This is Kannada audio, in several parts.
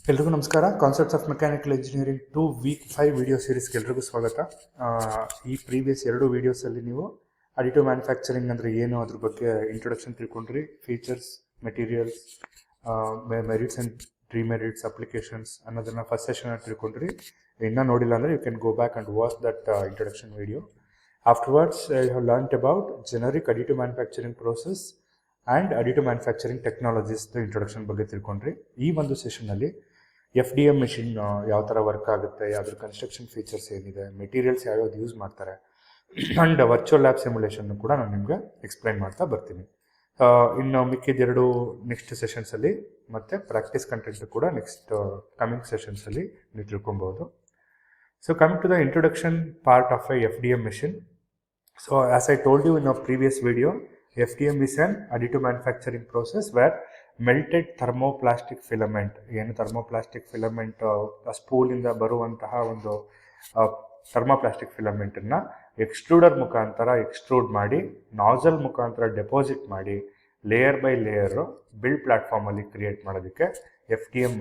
ಎಲ್ರಿಗೂ ನಮಸ್ಕಾರ. Concepts of mechanical engineering 2 week 5 video ಸೀರೀಸ್ಗೆ ಎಲ್ರಿಗೂ ಸ್ವಾಗತ. ಈ ಪ್ರೀವಿಯಸ್ 2 ವೀಡಿಯೋಸಲ್ಲಿ ನೀವು ಅಡಿಟಿವ್ ಮ್ಯಾನುಫ್ಯಾಕ್ಚರಿಂಗ್ ಅಂದರೆ ಏನು, ಅದ್ರ ಬಗ್ಗೆ ಇಂಟ್ರೊಡಕ್ಷನ್ ತಿಳ್ಕೊಂಡ್ರಿ. Features, materials, merits and demerits, applications ಅನ್ನೋದನ್ನು ಫಸ್ಟ್ ಸೆಷನಲ್ಲಿ ತಿಳ್ಕೊಂಡ್ರಿ. ಇನ್ನೂ ನೋಡಿಲ್ಲ ಅಂದರೆ you can go back and watch that introduction video. Afterwards you have learned about generic additive manufacturing process and additive manufacturing technologies introduction ಬಗ್ಗೆ ತಿಳ್ಕೊಂಡ್ರಿ. ಈ ಒಂದು ಸೆಷನಲ್ಲಿ FDM ಮೆಷಿನ್ ಯಾವ ಥರ ವರ್ಕ್ ಆಗುತ್ತೆ, ಅದ್ರ ಕನ್ಸ್ಟ್ರಕ್ಷನ್ ಫೀಚರ್ಸ್ ಏನಿದೆ, ಮೆಟೀರಿಯಲ್ಸ್ ಯಾವ್ಯಾವ್ದು ಯೂಸ್ ಮಾಡ್ತಾರೆ, ಆ್ಯಂಡ್ ವರ್ಚುವಲ್ ಲ್ಯಾಬ್ ಸಿಮ್ಯುಲೇಷನ್ ಕೂಡ ನಾನು ನಿಮಗೆ ಎಕ್ಸ್ಪ್ಲೈನ್ ಮಾಡ್ತಾ ಬರ್ತೀನಿ. ಇನ್ನು ಮಿಕ್ಕಿದೆರಡು ನೆಕ್ಸ್ಟ್ ಸೆಷನ್ಸಲ್ಲಿ ಮತ್ತು ಪ್ರಾಕ್ಟೀಸ್ ಕಂಟೆಂಟ್ ಕೂಡ ನೆಕ್ಸ್ಟ್ ಕಮಿಂಗ್ ಸೆಷನ್ಸಲ್ಲಿ ನೀವು ತಿಳ್ಕೊಬೋದು. So coming to the introduction part of a FDM machine. So as I told you in a previous video, FDM is an additive manufacturing process where melted thermoplastic filament, ಏನು ಥರ್ಮೋಪ್ಲಾಸ್ಟಿಕ್ ಫಿಲಮೆಂಟ್ ಸ್ಪೂಲಿಂದ ಬರುವಂತಹ ಒಂದು ಥರ್ಮೋಪ್ಲಾಸ್ಟಿಕ್ ಫಿಲಮೆಂಟನ್ನು ಎಕ್ಸ್ಟ್ರೂಡರ್ ಮುಖಾಂತರ ಎಕ್ಸ್ಟ್ರೂಡ್ ಮಾಡಿ, ನಾಜಲ್ ಮುಖಾಂತರ ಡೆಪಾಸಿಟ್ ಮಾಡಿ, ಲೇಯರ್ ಬೈ ಲೇಯರು ಬಿಲ್ಡ್ ಪ್ಲ್ಯಾಟ್ಫಾರ್ಮಲ್ಲಿ ಕ್ರಿಯೇಟ್ ಮಾಡೋದಕ್ಕೆ FDM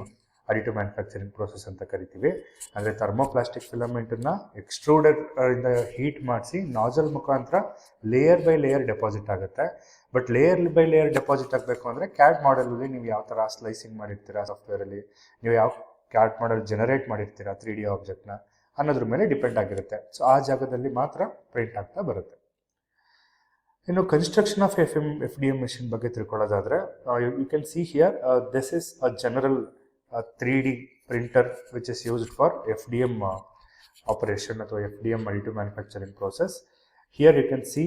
ಅಡಿಟಿವ್ ಮ್ಯಾನುಫ್ಯಾಕ್ಚರಿಂಗ್ ಪ್ರೋಸೆಸ್ ಅಂತ ಕರಿತೀವಿ. ಅಂದರೆ ಥರ್ಮೋಪ್ಲಾಸ್ಟಿಕ್ ಫಿಲಮೆಂಟನ್ನು ಎಕ್ಸ್ಟ್ರೂಡರ್ ಇಂದ ಹೀಟ್ ಮಾಡಿಸಿ ನಾಜಲ್ ಮುಖಾಂತರ ಲೇಯರ್ ಬೈ ಲೇಯರ್ ಡೆಪಾಸಿಟ್ ಆಗುತ್ತೆ. But layer by layer deposit ಆಗಬೇಕು ಅಂದರೆ ಕ್ಯಾಡ್ ಮಾಡಲಲ್ಲಿ ನೀವು ಯಾವ ಥರ ಸ್ಲೈಸಿಂಗ್ ಮಾಡಿರ್ತೀರಾ ಸಾಫ್ಟ್ವೇರಲ್ಲಿ, ನೀವು ಯಾವ ಕ್ಯಾಡ್ ಮಾಡಲ್ ಜನರೇಟ್ ಮಾಡಿರ್ತೀರಾ 3D ಆಬ್ಜೆಕ್ಟ್ನ ಅನ್ನೋದ್ರ ಮೇಲೆ ಡಿಪೆಂಡ್ ಆಗಿರುತ್ತೆ. ಸೊ ಆ ಜಾಗದಲ್ಲಿ ಮಾತ್ರ ಪ್ರಿಂಟ್ ಆಗ್ತಾ ಬರುತ್ತೆ. ಇನ್ನು ಕನ್ಸ್ಟ್ರಕ್ಷನ್ ಆಫ್ FDM ಮೆಷಿನ್ ಬಗ್ಗೆ ತಿಳ್ಕೊಳ್ಳೋದಾದರೆ, you can see here this is a general 3D printer which is used for FDM operation ಅಥವಾ FDM additive manufacturing process. Here you can see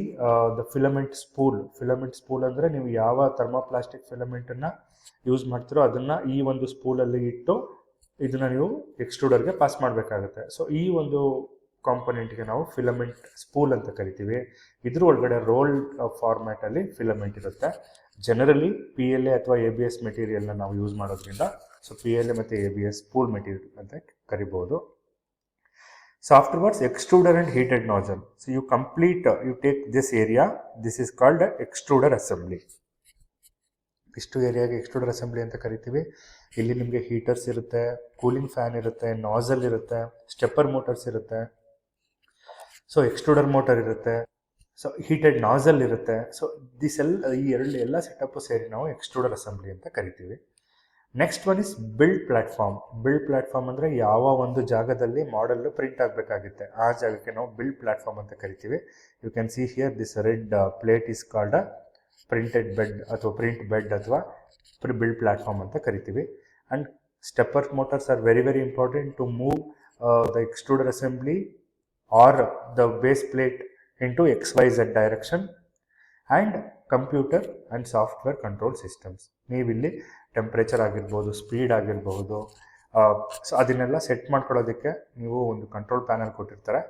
the filament spool. Filament spool ಅಂದರೆ ನೀವು ಯಾವ ಥರ್ಮೋಪ್ಲಾಸ್ಟಿಕ್ ಫಿಲಮೆಂಟನ್ನು ಯೂಸ್ ಮಾಡ್ತೀರೋ ಅದನ್ನು ಈ ಒಂದು ಸ್ಪೂಲಲ್ಲಿ ಇಟ್ಟು ಇದನ್ನು ನೀವು ಎಕ್ಸ್ಟ್ರೂಡರ್ಗೆ ಪಾಸ್ ಮಾಡಬೇಕಾಗುತ್ತೆ. ಸೊ ಈ ಒಂದು ಕಾಂಪೊನೆಂಟ್ಗೆ ನಾವು ಫಿಲಮೆಂಟ್ ಸ್ಪೂಲ್ ಅಂತ ಕರಿತೀವಿ. ಇದ್ರ ಒಳಗಡೆ ರೋಲ್ ಫಾರ್ಮ್ಯಾಟಲ್ಲಿ ಫಿಲಮೆಂಟ್ ಇರುತ್ತೆ. ಜನರಲಿ PLA ಅಥವಾ ABS ಮೆಟೀರಿಯಲ್ನ ನಾವು ಯೂಸ್ ಮಾಡೋದ್ರಿಂದ ಸೊ PLA ಮತ್ತು ABS ಸ್ಪೂಲ್ ಮೆಟೀರಿಯಲ್ ಅಂತ ಕರಿಬೋದು. So afterwards extruder and heated nozzle. So you take this area, this is called extruder assembly. ಇಷ್ಟು ಏರಿಯಾಗೆ ಎಕ್ಸ್ಟ್ರೂಡರ್ ಅಸೆಂಬ್ಲಿ ಅಂತ ಕರಿತೀವಿ. ಇಲ್ಲಿ ನಿಮಗೆ ಹೀಟರ್ಸ್ ಇರುತ್ತೆ, ಕೂಲಿಂಗ್ ಫ್ಯಾನ್ ಇರುತ್ತೆ, ನಾಜಲ್ ಇರುತ್ತೆ, ಸ್ಟೆಪ್ಪರ್ ಮೋಟರ್ಸ್ ಇರುತ್ತೆ, ಸೊ ಎಕ್ಸ್ಟ್ರೂಡರ್ ಮೋಟರ್ ಇರುತ್ತೆ, ಸೊ ಹೀಟೆಡ್ ನಾಜಲ್ ಇರುತ್ತೆ. ಸೊ ಈ ಎಲ್ಲ ಸೆಟಪ್ಪು ಸೇರಿ ನಾವು ಎಕ್ಸ್ಟ್ರೂಡರ್ ಅಸೆಂಬ್ಲಿ ಅಂತ ಕರಿತೀವಿ. Next one is build platform. Build platform ಅಂದರೆ ಯಾವ ಒಂದು ಜಾಗದಲ್ಲಿ ಮಾಡೆಲ್ಲು ಪ್ರಿಂಟ್ ಆಗಬೇಕಾಗುತ್ತೆ ಆ ಜಾಗಕ್ಕೆ ನಾವು ಬಿಲ್ಡ್ ಪ್ಲ್ಯಾಟ್ಫಾರ್ಮ್ ಅಂತ ಕರಿತೀವಿ. You can see here this red plate is called a printed bed ಅಥವಾ ಪ್ರಿಂಟ್ ಬೆಡ್ ಅಥವಾ ಬಿಲ್ಡ್ ಪ್ಲ್ಯಾಟ್ಫಾರ್ಮ್ ಅಂತ ಕರಿತೀವಿ. And stepper motors are very very important to move the extruder assembly or the base plate into XYZ direction. And computer and software control systems. ನೀವಿಲ್ಲಿ ಟೆಂಪ್ರೇಚರ್ ಆಗಿರ್ಬೋದು, ಸ್ಪೀಡ್ ಆಗಿರ್ಬೋದು, ಸೊ ಅದನ್ನೆಲ್ಲ ಸೆಟ್ ಮಾಡ್ಕೊಳ್ಳೋದಕ್ಕೆ ನೀವು ಒಂದು ಕಂಟ್ರೋಲ್ ಪ್ಯಾನಲ್ ಕೊಟ್ಟಿರ್ತಾರೆ.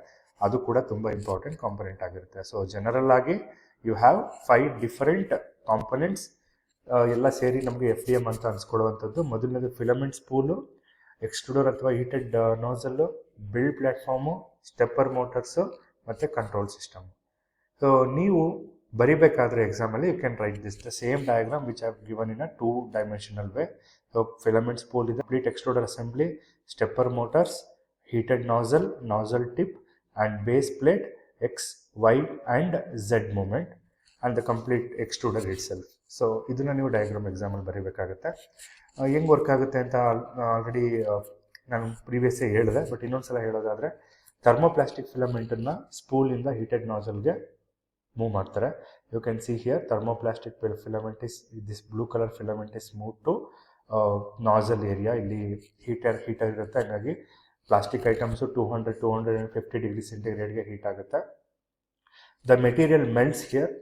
ಅದು ಕೂಡ ತುಂಬ ಇಂಪಾರ್ಟೆಂಟ್ ಕಾಂಪೊನೆಂಟ್ ಆಗಿರುತ್ತೆ. ಸೊ ಜನರಲ್ ಆಗಿ ಯು ಹ್ಯಾವ್ 5 ಡಿಫರೆಂಟ್ ಕಾಂಪೊನೆಂಟ್ಸ್ ಎಲ್ಲ ಸೇರಿ ನಮಗೆ FDM ಅಂತ ಅನ್ಸ್ಕೊಳ್ಳುವಂಥದ್ದು. ಮೊದಲನೇದು ಫಿಲಮೆಂಟ್ ಸ್ಪೂಲು, ಎಕ್ಸ್ಟ್ರೂಡರ್ ಅಥವಾ heated nozzle, build platform, stepper motors ಮತ್ತು ಕಂಟ್ರೋಲ್ ಸಿಸ್ಟಮ್. ಸೊ ನೀವು ಬರಿಬೇಕಾದ್ರೆ ಎಕ್ಸಾಮಲ್ಲಿ you can write this the same diagram which I have given in a 2-dimensional way. So filament spool ಇದೆ, complete extruder assembly, stepper motors, heated nozzle tip and base plate X, Y and Z movement and the complete extruder it self. So ಇದನ್ನು ನೀವು ಡಯಾಗ್ರಾಮ್ ಎಕ್ಸಾಮಲ್ಲಿ ಬರೀಬೇಕಾಗುತ್ತೆ. ಹೆಂಗೆ ವರ್ಕ್ ಆಗುತ್ತೆ ಅಂತ ಆಲ್ರೆಡಿ ನಾನು ಪ್ರೀವಿಯಸ್ಸೇ ಹೇಳಿದೆ, ಬಟ್ ಇನ್ನೊಂದು ಸಲ ಹೇಳೋದಾದರೆ ಥರ್ಮೋಪ್ಲಾಸ್ಟಿಕ್ ಫಿಲಮೆಂಟನ್ನು ಸ್ಪೂಲಿಂದ ಹೀಟೆಡ್ ನಾಜಲ್ಗೆ ಮೂವ್ ಮಾಡ್ತಾರೆ. You can see here thermoplastic filament is this blue colour filament is move to nozzle area. ಇಲ್ಲಿ ಹೀಟರ್ ಇರುತ್ತೆ, ಹಾಗಾಗಿ ಪ್ಲಾಸ್ಟಿಕ್ ಐಟಮ್ಸು 200-250 ಡಿಗ್ರಿ ಸೆಂಟಿಗ್ರೇಡ್ಗೆ ಹೀಟ್ ಆಗುತ್ತೆ. The material melts here.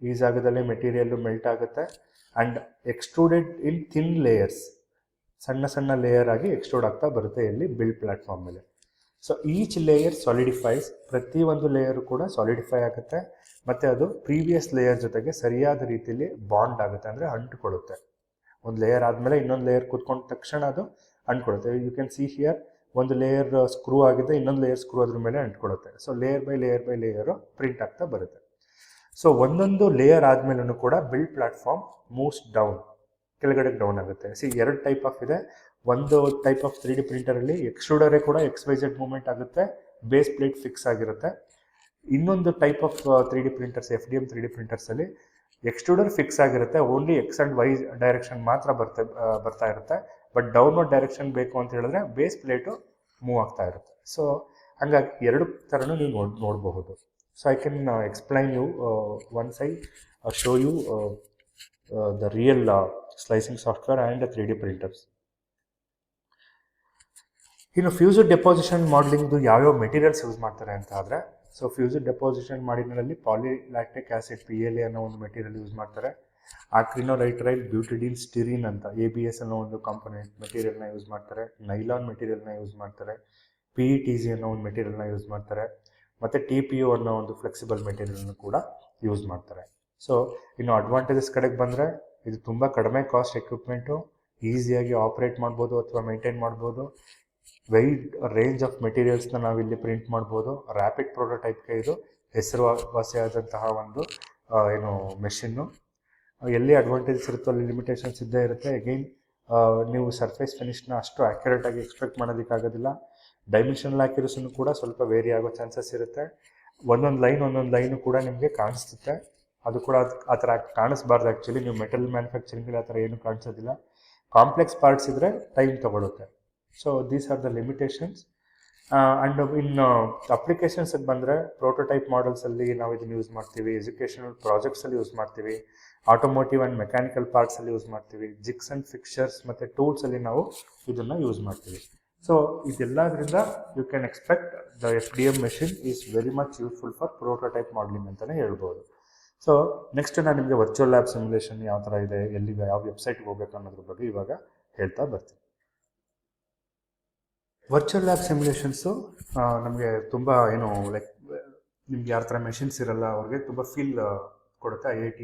ಈ ಜಾಗದಲ್ಲಿ ಮೆಟೀರಿಯಲ್ಲು ಮೆಲ್ಟ್ ಆಗುತ್ತೆ and extruded in thin layers, ಸಣ್ಣ ಸಣ್ಣ ಲೇಯರ್ ಆಗಿ ಎಕ್ಸ್ಟ್ರೂಡ್ ಆಗ್ತಾ ಬರುತ್ತೆ ಇಲ್ಲಿ ಬಿಲ್ಡ್ ಪ್ಲ್ಯಾಟ್ಫಾರ್ಮ್ ಮೇಲೆ. ಸೊ ಈಚ್ ಲೇಯರ್ ಸಾಲಿಡಿಫೈಸ್, ಪ್ರತಿಯೊಂದು ಲೇಯರು ಕೂಡ ಸಾಲಿಡಿಫೈ ಆಗುತ್ತೆ ಮತ್ತು ಅದು ಪ್ರೀವಿಯಸ್ ಲೇಯರ್ ಜೊತೆಗೆ ಸರಿಯಾದ ರೀತಿಯಲ್ಲಿ ಬಾಂಡ್ ಆಗುತ್ತೆ, ಅಂದರೆ ಅಂಟ್ಕೊಳ್ಳುತ್ತೆ. ಒಂದು ಲೇಯರ್ ಆದಮೇಲೆ ಇನ್ನೊಂದು ಲೇಯರ್ ಕೂತ್ಕೊಂಡ ತಕ್ಷಣ ಅದು ಅಂಟ್ಕೊಳ್ಳುತ್ತೆ. ಯು ಕ್ಯಾನ್ ಸಿ ಹಿಯರ್ ಒಂದು ಲೇಯರ್ ಸ್ಕ್ರೂ ಆಗಿದೆ, ಇನ್ನೊಂದು ಲೇಯರ್ ಸ್ಕ್ರೂ ಅದ್ರ ಮೇಲೆ ಅಂಟ್ಕೊಳ್ಳುತ್ತೆ. So layer by layer print ಆಗ್ತಾ ಬರುತ್ತೆ. ಸೊ ಒಂದೊಂದು ಲೇಯರ್ ಆದಮೇಲೂ ಕೂಡ ಬಿಲ್ಡ್ ಪ್ಲ್ಯಾಟ್ಫಾರ್ಮ್ ಮೂವ್ಸ್ ಡೌನ್ ಕೆಳಗಡೆ ಡೌನ್ ಆಗುತ್ತೆ. ಎರಡು ಟೈಪ್ ಆಫ್ ಇದೆ. ಒಂದು ಟೈಪ್ ಆಫ್ 3D ಪ್ರಿಂಟರಲ್ಲಿ ಎಕ್ಸ್ಟ್ರೂಡರೇ ಕೂಡ XYZ ಮೂವ್ಮೆಂಟ್ ಆಗುತ್ತೆ, ಬೇಸ್ ಪ್ಲೇಟ್ ಫಿಕ್ಸ್ ಆಗಿರುತ್ತೆ. ಇನ್ನೊಂದು type of 3D printers FDM 3D ಪ್ರಿಂಟರ್ಸಲ್ಲಿ ಎಕ್ಸ್ಟ್ರೂಡರ್ ಫಿಕ್ಸ್ ಆಗಿರುತ್ತೆ, only X and Y direction ಮಾತ್ರ ಬರ್ತಾ ಇರುತ್ತೆ. ಬಟ್ ಡೌನ್ವರ್ಡ್ ಡೈರೆಕ್ಷನ್ ಬೇಕು ಅಂತ ಹೇಳಿದ್ರೆ ಬೇಸ್ ಪ್ಲೇಟು ಮೂವ್ ಆಗ್ತಾ ಇರುತ್ತೆ. ಸೊ ಹಂಗಾಗಿ ಎರಡು ಥರನೂ ನೀವು ನೋಡಬಹುದು. So I can explain you once I show you the real slicing software and 3D printers. ಇನ್ನು ಫ್ಯೂಸ್ಡ್ ಡೆಪಾಸಿಷನ್ ಮಾಡಲಿಂಗ್ದು ಯಾವ್ಯಾವ ಮೆಟೀರಿಯಲ್ಸ್ ಯೂಸ್ ಮಾಡ್ತಾರೆ ಅಂತ ಆದರೆ, ಸೊ ಫ್ಯೂಸ್ಡ್ ಡೆಪಾಸಿಷನ್ ಮಾಡಿದ್ರಲ್ಲಿ ಪಾಲಿಲ್ಯಾಕ್ಟಿಕ್ ಆ್ಯಸಿಡ್ PLA ಅನ್ನೋ ಒಂದು ಮೆಟೀರಿಯಲ್ ಯೂಸ್ ಮಾಡ್ತಾರೆ. ಆಕ್ರಿನೋಲೈಟ್ರೈಲ್ ಬ್ಯೂಟಿಡಿನ್ ಸ್ಟಿರಿನ್ ಅಂತ ABS ಅನ್ನೋ ಒಂದು ಕಾಂಪೊನೆಂಟ್ ಮೆಟೀರಿಯಲ್ನ ಯೂಸ್ ಮಾಡ್ತಾರೆ. ನೈಲಾನ್ ಮೆಟೀರಿಯಲ್ನ ಯೂಸ್ ಮಾಡ್ತಾರೆ. PETG ಅನ್ನೋ ಒಂದು ಮೆಟೀರಿಯಲ್ನ ಯೂಸ್ ಮಾಡ್ತಾರೆ. ಮತ್ತು TPU ಅನ್ನೋ ಒಂದು ಫ್ಲೆಕ್ಸಿಬಲ್ ಮೆಟೀರಿಯಲ್ನ ಕೂಡ ಯೂಸ್ ಮಾಡ್ತಾರೆ. ಸೊ ಇನ್ನು ಅಡ್ವಾಂಟೇಜಸ್ ಕಡೆಗೆ ಬಂದರೆ, ಇದು ತುಂಬ ಕಡಿಮೆ ಕಾಸ್ಟ್ ಎಕ್ವಿಪ್ಮೆಂಟು, ಈಸಿಯಾಗಿ ಆಪ್ರೇಟ್ ಮಾಡ್ಬೋದು ಅಥವಾ ಮೇಂಟೈನ್ ಮಾಡ್ಬೋದು. ವೈಡ್ ರೇಂಜ್ ಆಫ್ ಮೆಟೀರಿಯಲ್ಸ್ನ ನಾವಿಲ್ಲಿ ಪ್ರಿಂಟ್ ಮಾಡ್ಬೋದು. ರ್ಯಾಪಿಡ್ ಪ್ರೋಟೋಟೈಪ್ಗೆ ಇದು ಹೆಸರುವಾಸಿಯಾದಂತಹ ಒಂದು ಮೆಷಿನ್ನು. ಎಲ್ಲಿ ಅಡ್ವಾಂಟೇಜಸ್ ಇರುತ್ತೋ ಅಲ್ಲಿ ಲಿಮಿಟೇಷನ್ಸ್ ಇದ್ದೇ ಇರುತ್ತೆ. ಅಗೈನ್ ನೀವು ಸರ್ಫೇಸ್ ಫಿನಿಷ್ನ ಅಷ್ಟು ಆ್ಯಕ್ಯುರೇಟಾಗಿ ಎಕ್ಸ್ಪೆಕ್ಟ್ ಮಾಡೋದಕ್ಕಾಗೋದಿಲ್ಲ. ಡೈಮೆನ್ಷನಲ್ ಆ್ಯಕ್ಯುರೇಷನ್ ಕೂಡ ಸ್ವಲ್ಪ ವೇರಿ ಆಗೋ ಚಾನ್ಸಸ್ ಇರುತ್ತೆ. ಒಂದೊಂದು ಲೈನು ಕೂಡ ನಿಮಗೆ ಕಾಣಿಸುತ್ತೆ. ಅದು ಕೂಡ ಆ ಥರ ಕಾಣಿಸ್ಬಾರ್ದು. ಆ್ಯಕ್ಚುಲಿ ನೀವು ಮೆಟಲ್ ಮ್ಯಾನುಫ್ಯಾಕ್ಚರಿಂಗಲ್ಲಿ ಆ ಥರ ಏನು ಕಾಣಿಸೋದಿಲ್ಲ. ಕಾಂಪ್ಲೆಕ್ಸ್ ಪಾರ್ಟ್ಸ್ ಇದ್ದರೆ ಟೈಮ್ ತೊಗೊಳುತ್ತೆ. So these are the limitations. And in ಅಪ್ಲಿಕೇಶನ್ಸಿಗೆ ಬಂದರೆ, ಪ್ರೋಟೋಟೈಪ್ ಮಾಡಲ್ಸಲ್ಲಿ ನಾವು ಇದನ್ನು ಯೂಸ್ ಮಾಡ್ತೀವಿ, ಎಜುಕೇಷನಲ್ ಪ್ರಾಜೆಕ್ಟ್ಸಲ್ಲಿ ಯೂಸ್ ಮಾಡ್ತೀವಿ, ಆಟೋಮೋಟಿವ್ ಆ್ಯಂಡ್ ಮೆಕ್ಯಾನಿಕಲ್ ಪಾರ್ಟ್ಸಲ್ಲಿ ಯೂಸ್ ಮಾಡ್ತೀವಿ, ಜಿಗ್ಸ್ ಆ್ಯಂಡ್ ಫಿಕ್ಚರ್ಸ್ ಮತ್ತು ಟೂಲ್ಸಲ್ಲಿ ನಾವು ಇದನ್ನು ಯೂಸ್ ಮಾಡ್ತೀವಿ. ಸೊ ಇದೆಲ್ಲದರಿಂದ you can expect the FDM machine is very much useful for prototype modelling ಅಂತಲೇ ಹೇಳ್ಬೋದು. ಸೊ ನೆಕ್ಸ್ಟ್ ನಾನು ನಿಮಗೆ ವರ್ಚುವಲ್ ಲ್ಯಾಬ್ ಸಿಮ್ಯುಲೇಷನ್ ಯಾವ ಥರ ಇದೆ, ಎಲ್ಲಿಗೆ ಯಾವ ವೆಬ್ಸೈಟ್ಗೆ ಹೋಗಬೇಕು ಅನ್ನೋದ್ರ ಬಗ್ಗೆ ಇವಾಗ ಹೇಳ್ತಾ ಬರ್ತೀನಿ. ವರ್ಚುವಲ್ ಲ್ಯಾಬ್ ಸಿಮ್ಯುಲೇಷನ್ಸು ನಮಗೆ ತುಂಬ ಲೈಕ್ ನಿಮ್ಗೆ ಯಾವ ಥರ ಮೆಷಿನ್ಸ್ ಇರಲ್ಲ ಅವ್ರಿಗೆ ತುಂಬ ಫೀಲ್ ಕೊಡುತ್ತೆ. IIT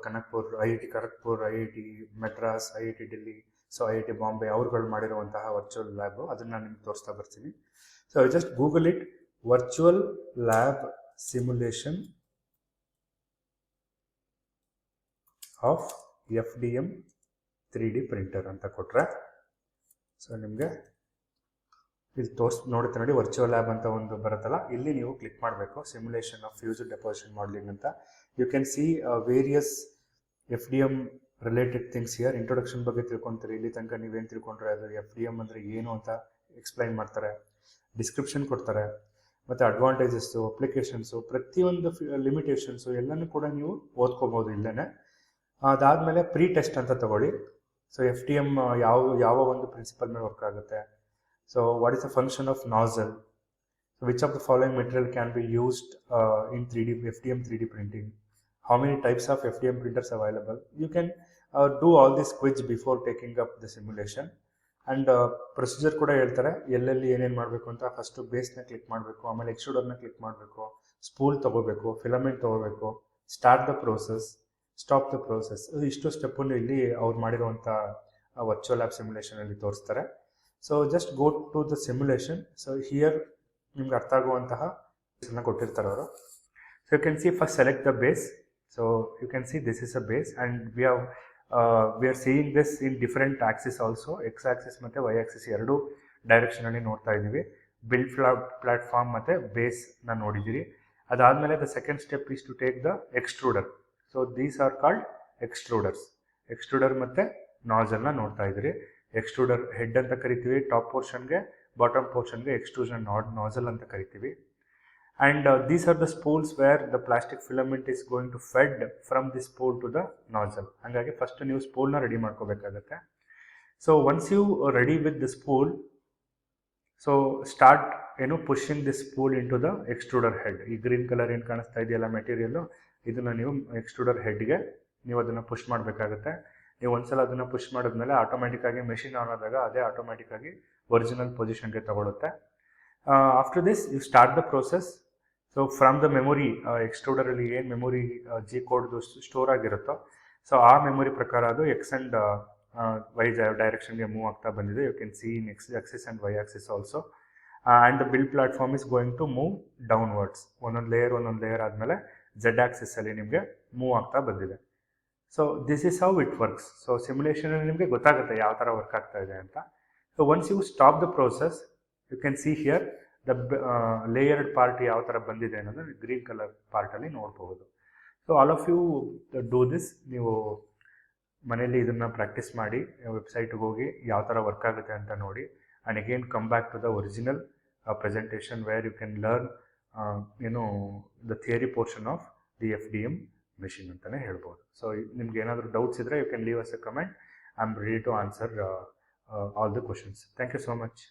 Kanpur, IIT Kharagpur, IIT Madras, IIT Delhi, so IIT Bombay ಅವ್ರುಗಳು ಮಾಡಿರುವಂತಹ ವರ್ಚುವಲ್ ಲ್ಯಾಬು, ಅದನ್ನು ನಾನು ನಿಮ್ಗೆ ತೋರಿಸ್ತಾ ಬರ್ತೀನಿ. So I just google it, virtual lab simulation of FDM 3D printer ಅಂತ ಕೊಟ್ಟರೆ, ಸೊ ನಿಮಗೆ ಇಲ್ಲಿ ನೋಡುತ್ತೆ ನೋಡಿ, ವರ್ಚುವಲ್ ಲ್ಯಾಬ್ ಅಂತ ಒಂದು ಬರುತ್ತಲ್ಲ, ಇಲ್ಲಿ ನೀವು ಕ್ಲಿಕ್ ಮಾಡಬೇಕು. Simulation of fused deposition modelling ಅಂತ. You can see various FDM related things here. Introduction ಬಗ್ಗೆ ತಿಳ್ಕೊತೀರಿ. ಇಲ್ಲಿ ತನಕ ನೀವೇನು ತಿಳ್ಕೊಂಡ್ರೆ ಅದು FDM ಅಂದರೆ ಏನು ಅಂತ ಎಕ್ಸ್ಪ್ಲೈನ್ ಮಾಡ್ತಾರೆ, ಡಿಸ್ಕ್ರಿಪ್ಷನ್ ಕೊಡ್ತಾರೆ, ಮತ್ತು ಅಡ್ವಾಂಟೇಜಸ್ಸು, ಅಪ್ಲಿಕೇಶನ್ಸು, ಪ್ರತಿಯೊಂದು ಲಿಮಿಟೇಷನ್ಸು ಎಲ್ಲನೂ ಕೂಡ ನೀವು ಓದ್ಕೋಬೋದು ಇಲ್ಲೇ. ಅದಾದಮೇಲೆ ಪ್ರೀ ಟೆಸ್ಟ್ ಅಂತ ತಗೊಳ್ಳಿ. ಸೊ FDM ಯಾವ ಒಂದು ಪ್ರಿನ್ಸಿಪಲ್ ಮೇಲೆ ವರ್ಕ್ ಆಗುತ್ತೆ. So what is the function of nozzle? So which of the following material can be used in FDM 3D printing? How many types of FDM printers available? You can do all this quiz before taking up the simulation. And procedure ಕೂಡ ಹೇಳ್ತಾರೆ, ಎಲ್ಲೆಲ್ಲಿ ಏನೇನು ಮಾಡಬೇಕು ಅಂತ. ಫಸ್ಟು ಬೇಸ್ನ ಕ್ಲಿಕ್ ಮಾಡಬೇಕು, ಆಮೇಲೆ ಎಕ್ಸ್ಟ್ರೂಡರ್ನ ಕ್ಲಿಕ್ ಮಾಡಬೇಕು, ಸ್ಪೂಲ್ ತೊಗೋಬೇಕು, ಫಿಲಮೆಂಟ್ ತೊಗೋಬೇಕು, start the process, stop the process. ಇಷ್ಟು ಸ್ಟೆಪ್ಪನ್ನು ಇಲ್ಲಿ ಅವ್ರು ಮಾಡಿರುವಂಥ ವರ್ಚುವಲ್ ಲ್ಯಾಬ್ ಸಿಮ್ಯುಲೇಷನಲ್ಲಿ ತೋರಿಸ್ತಾರೆ. So just go to the simulation. So here ನಿಮ್ಗೆ ಅರ್ಥ ಆಗುವಂತಹ ಕೊಟ್ಟಿರ್ತಾರೆ ಅವರು. So you can see first select the base. So you can see this is a base and we are seeing this in different axis also. X axis ಮತ್ತು Y ಆಕ್ಸಿಸ್ ಎರಡೂ ಡೈರೆಕ್ಷನಲ್ಲಿ ನೋಡ್ತಾ ಇದ್ದೀವಿ. ಬಿಲ್ಡ್ ಪ್ಲಾಟ್ಫಾರ್ಮ್ ಮತ್ತು ಬೇಸ್ನ ನೋಡಿದ್ದೀರಿ. ಅದಾದಮೇಲೆ the second step is to take the extruder. So these are called extruders. Extruder ಮತ್ತು ನಾಜಲ್ನ ನೋಡ್ತಾ ಇದ್ದೀರಿ. ಎಕ್ಸ್ಟ್ರೂಡರ್ ಹೆಡ್ ಅಂತ ಕರಿತೀವಿ, ಟಾಪ್ ಪೋರ್ಷನ್ಗೆ, ಬಾಟಮ್ ಪೋರ್ಷನ್ಗೆ ಎಕ್ಸ್ಟ್ರೂಷನ್ ನಾಜಲ್ ಅಂತ ಕರಿತೀವಿ. And these are the spools where the plastic filament is going to fed from the spool to the nozzle. ಹಾಗಾಗಿ ಫಸ್ಟ್ ನೀವು ಸ್ಪೂಲ್ನ ರೆಡಿ ಮಾಡ್ಕೋಬೇಕಾಗತ್ತೆ. So once you ready with the spool, so start pushing the spool in to the extruder head. ಈ ಗ್ರೀನ್ ಕಲರ್ ಏನು ಕಾಣಿಸ್ತಾ ಇದೆಯಲ್ಲ ಮೆಟೀರಿಯಲ್ಲು, ಇದನ್ನು ನೀವು ಎಕ್ಸ್ಟ್ರೂಡರ್ ಹೆಡ್ಗೆ ನೀವು ಅದನ್ನು ಪುಷ್ ಮಾಡಬೇಕಾಗುತ್ತೆ. ನೀವು ಒಂದ್ಸಲ ಅದನ್ನು ಪುಷ್ ಮಾಡಿದ್ಮೇಲೆ ಆಟೋಮೆಟಿಕ್ಕಾಗಿ ಮೆಷಿನ್ ಆನ್ ಆದಾಗ ಅದೇ ಆಟೋಮೆಟಿಕ್ಕಾಗಿ ಒರಿಜಿನಲ್ ಪೊಸಿಷನ್ಗೆ ತಗೊಳುತ್ತೆ. After this you start the process. So from the memory, ಎಕ್ಸ್ಟ್ರೂಡರಲ್ಲಿ ಏನು ಮೆಮೊರಿ G ಕೋಡ್ದು ಸ್ಟೋರ್ ಆಗಿರುತ್ತೋ, ಸೊ ಆ ಮೆಮೊರಿ ಪ್ರಕಾರ ಅದು X ಆ್ಯಂಡ್ Y ಡೈರೆಕ್ಷನ್ಗೆ ಮೂವ್ ಆಗ್ತಾ ಬಂದಿದೆ. You can see in X axis and Y axis also. And the build platform is going to move downwards. ಒಂದೊಂದು ಲೇಯರ್ ಆದಮೇಲೆ Z ಆಕ್ಸಿಸಲ್ಲಿ ನಿಮಗೆ ಮೂವ್ ಆಗ್ತಾ ಬಂದಿದೆ. So this is how it works. So simulation ನಿಮಗೆ ಗೊತ್ತಾಗುತ್ತೆ ಯಾವ ಥರ ವರ್ಕ್ ಆಗ್ತಾ ಇದೆ ಅಂತ. So once you stop the process, you can see here the layered part ಯಾವ ಥರ ಬಂದಿದೆ ಅನ್ನೋದು ಗ್ರೀನ್ ಕಲರ್ ಪಾರ್ಟಲ್ಲಿ ನೋಡ್ಬೋದು. So all of you do this. ನೀವು ಮನೇಲಿ ಇದನ್ನು ಪ್ರಾಕ್ಟೀಸ್ ಮಾಡಿ, ವೆಬ್ಸೈಟ್ಗೆ ಹೋಗಿ ಯಾವ ಥರ ವರ್ಕ್ ಆಗುತ್ತೆ ಅಂತ ನೋಡಿ, and again come back to the original presentation where you can learn the theory portion of the FDM machine ಅಂತಲೇ ಹೇಳ್ಬೋದು. ಸೊ ನಿಮ್ಗೆ ಏನಾದರೂ ಡೌಟ್ಸ್ ಇದ್ದರೆ you can leave us a comment. I am ready to answer all the questions. Thank you so much.